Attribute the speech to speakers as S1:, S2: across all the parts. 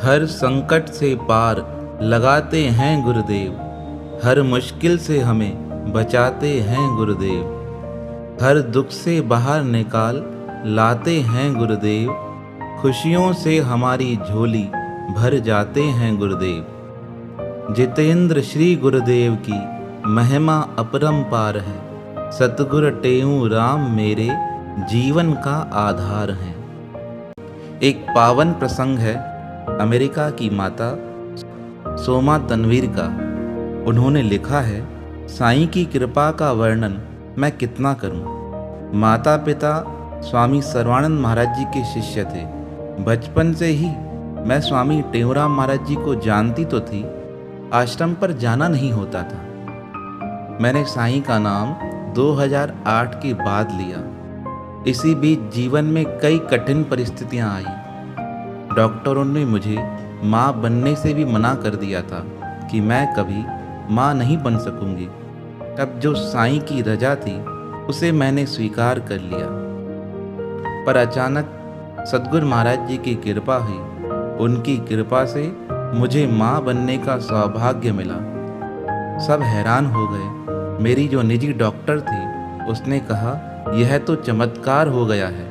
S1: हर संकट से पार लगाते हैं गुरुदेव, हर मुश्किल से हमें बचाते हैं गुरुदेव, हर दुख से बाहर निकाल लाते हैं गुरुदेव, खुशियों से हमारी झोली भर जाते हैं गुरुदेव। जितेंद्र श्री गुरुदेव की महिमा अपरंपार है, सतगुरु टेऊ राम मेरे जीवन का आधार हैं। एक पावन प्रसंग है अमेरिका की माता सोमा तनवीर का। उन्होंने लिखा है, साईं की कृपा का वर्णन मैं कितना करूं। माता पिता स्वामी सर्वानंद महाराज जी के शिष्य थे। बचपन से ही मैं स्वामी टेऊराम महाराज जी को जानती तो थी, आश्रम पर जाना नहीं होता था। मैंने साईं का नाम 2008 के बाद लिया। इसी बीच जीवन में कई कठिन परिस्थितियां आई। डॉक्टरों ने मुझे माँ बनने से भी मना कर दिया था कि मैं कभी माँ नहीं बन सकूंगी। तब जो साईं की रजा थी उसे मैंने स्वीकार कर लिया। पर अचानक सतगुरु महाराज जी की कृपा हुई। उनकी कृपा से मुझे माँ बनने का सौभाग्य मिला। सब हैरान हो गए। मेरी जो निजी डॉक्टर थी उसने कहा, यह तो चमत्कार हो गया है,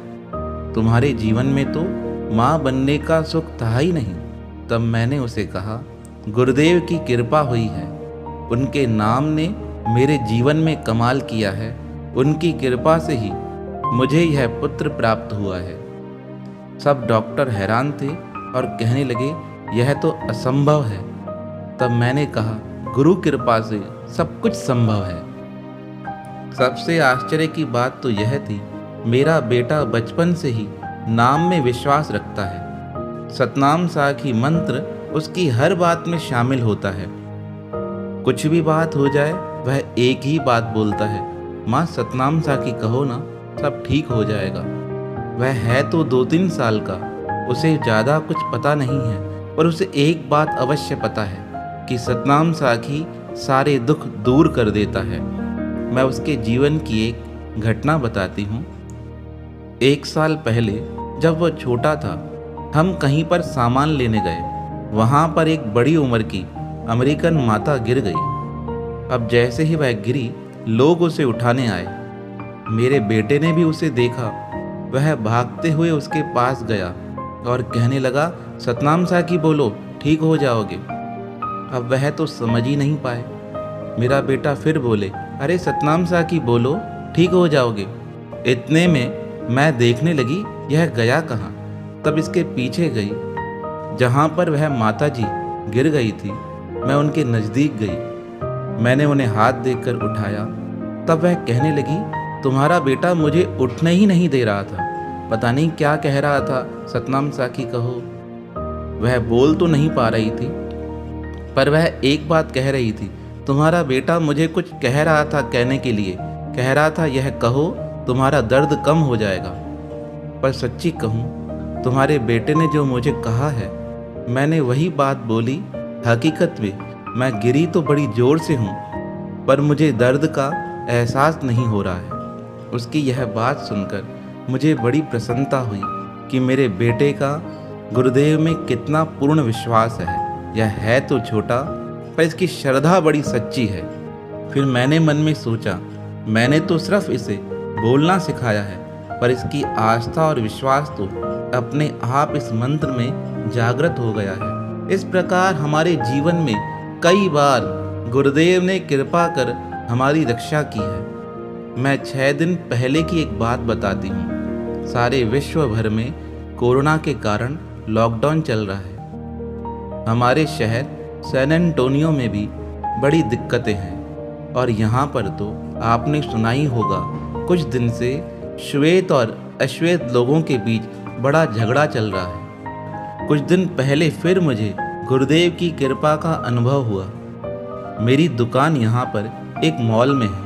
S1: तुम्हारे जीवन में तो माँ बनने का सुख था ही नहीं। तब मैंने उसे कहा, गुरुदेव की कृपा हुई है, उनके नाम ने मेरे जीवन में कमाल किया है, उनकी कृपा से ही मुझे यह पुत्र प्राप्त हुआ है। सब डॉक्टर हैरान थे और कहने लगे, यह तो असंभव है। तब मैंने कहा, गुरु कृपा से सब कुछ संभव है। सबसे आश्चर्य की बात तो यह थी, मेरा बेटा बचपन से ही नाम में विश्वास रखता है। सतनाम साखी मंत्र उसकी हर बात में शामिल होता है। कुछ भी बात हो जाए वह एक ही बात बोलता है, माँ सतनाम साखी कहो ना, सब ठीक हो जाएगा। वह है तो 2-3 साल का, उसे ज़्यादा कुछ पता नहीं है, पर उसे एक बात अवश्य पता है कि सतनाम साखी सारे दुख दूर कर देता है। मैं उसके जीवन की एक घटना बताती हूँ। 1 साल पहले जब वह छोटा था, हम कहीं पर सामान लेने गए। वहाँ पर एक बड़ी उम्र की अमेरिकन माता गिर गई। अब जैसे ही वह गिरी, लोग उसे उठाने आए। मेरे बेटे ने भी उसे देखा। वह भागते हुए उसके पास गया और कहने लगा, सतनाम साखी बोलो, ठीक हो जाओगे। अब वह तो समझ ही नहीं पाए। मेरा बेटा फिर बोले, अरे सतनाम साखी बोलो, ठीक हो जाओगे। इतने में मैं देखने लगी यह गया कहाँ। तब इसके पीछे गई, जहाँ पर वह माता जी गिर गई थी। मैं उनके नज़दीक गई। मैंने उन्हें हाथ देकर उठाया। तब वह कहने लगी, तुम्हारा बेटा मुझे उठने ही नहीं दे रहा था, पता नहीं क्या कह रहा था, सतनाम साखी कहो। वह बोल तो नहीं पा रही थी, पर वह एक बात कह रही थी, तुम्हारा बेटा मुझे कुछ कह रहा था, कहने के लिए कह रहा था, यह कहो तुम्हारा दर्द कम हो जाएगा। पर सच्ची कहूँ, तुम्हारे बेटे ने जो मुझे कहा है, मैंने वही बात बोली। हकीकत में मैं गिरी तो बड़ी जोर से हूँ, पर मुझे दर्द का एहसास नहीं हो रहा है। उसकी यह बात सुनकर मुझे बड़ी प्रसन्नता हुई कि मेरे बेटे का गुरुदेव में कितना पूर्ण विश्वास है। यह है तो छोटा, पर इसकी श्रद्धा बड़ी सच्ची है। फिर मैंने मन में सोचा, मैंने तो सिर्फ इसे बोलना सिखाया है, पर इसकी आस्था और विश्वास तो अपने आप इस मंत्र में जागृत हो गया है। इस प्रकार हमारे जीवन में कई बार गुरुदेव ने कृपा कर हमारी रक्षा की है। मैं 6 दिन पहले की एक बात बताती हूँ। सारे विश्व भर में कोरोना के कारण लॉकडाउन चल रहा है। हमारे शहर सैन एंटोनियो में भी बड़ी दिक्कतें हैं, और यहाँ पर तो आपने सुना ही होगा, कुछ दिन से श्वेत और अश्वेत लोगों के बीच बड़ा झगड़ा चल रहा है। कुछ दिन पहले फिर मुझे गुरुदेव की कृपा का अनुभव हुआ। मेरी दुकान यहाँ पर एक मॉल में है।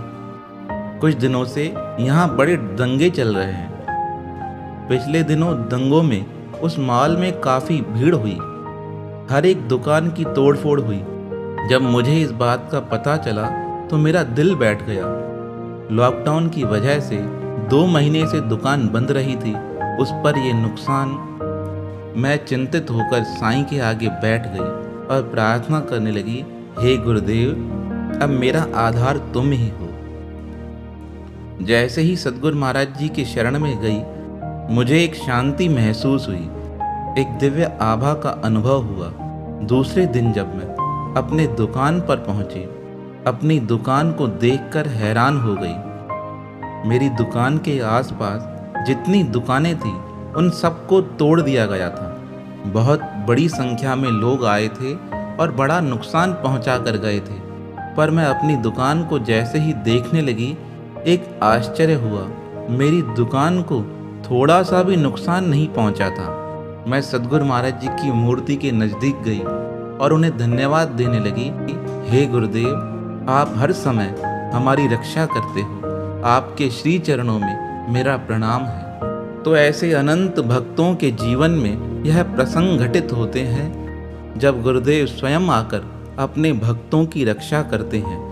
S1: कुछ दिनों से यहाँ बड़े दंगे चल रहे हैं। पिछले दिनों दंगों में उस मॉल में काफ़ी भीड़ हुई। हर एक दुकान की तोड़फोड़ हुई। जब मुझे इस बात का पता चला तो मेरा दिल बैठ गया। लॉकडाउन की वजह से 2 महीने से दुकान बंद रही थी, उस पर ये नुकसान। मैं चिंतित होकर साईं के आगे बैठ गई और प्रार्थना करने लगी, हे गुरुदेव, अब मेरा आधार तुम ही हो। जैसे ही सद्गुरु महाराज जी के शरण में गई, मुझे एक शांति महसूस हुई, एक दिव्य आभा का अनुभव हुआ। दूसरे दिन जब मैं अपने दुकान पर पहुंची, अपनी दुकान को देखकर हैरान हो गई। मेरी दुकान के आसपास जितनी दुकानें थी उन सबको तोड़ दिया गया था। बहुत बड़ी संख्या में लोग आए थे और बड़ा नुकसान पहुंचा कर गए थे। पर मैं अपनी दुकान को जैसे ही देखने लगी, एक आश्चर्य हुआ। मेरी दुकान को थोड़ा सा भी नुकसान नहीं पहुंचा था। मैं सद्गुरु महाराज जी की मूर्ति के नज़दीक गई और उन्हें धन्यवाद देने लगी, हे गुरुदेव, आप हर समय हमारी रक्षा करते हो। आपके श्री चरणों में मेरा प्रणाम है। तो ऐसे अनंत भक्तों के जीवन में यह प्रसंग घटित होते हैं जब गुरुदेव स्वयं आकर अपने भक्तों की रक्षा करते हैं।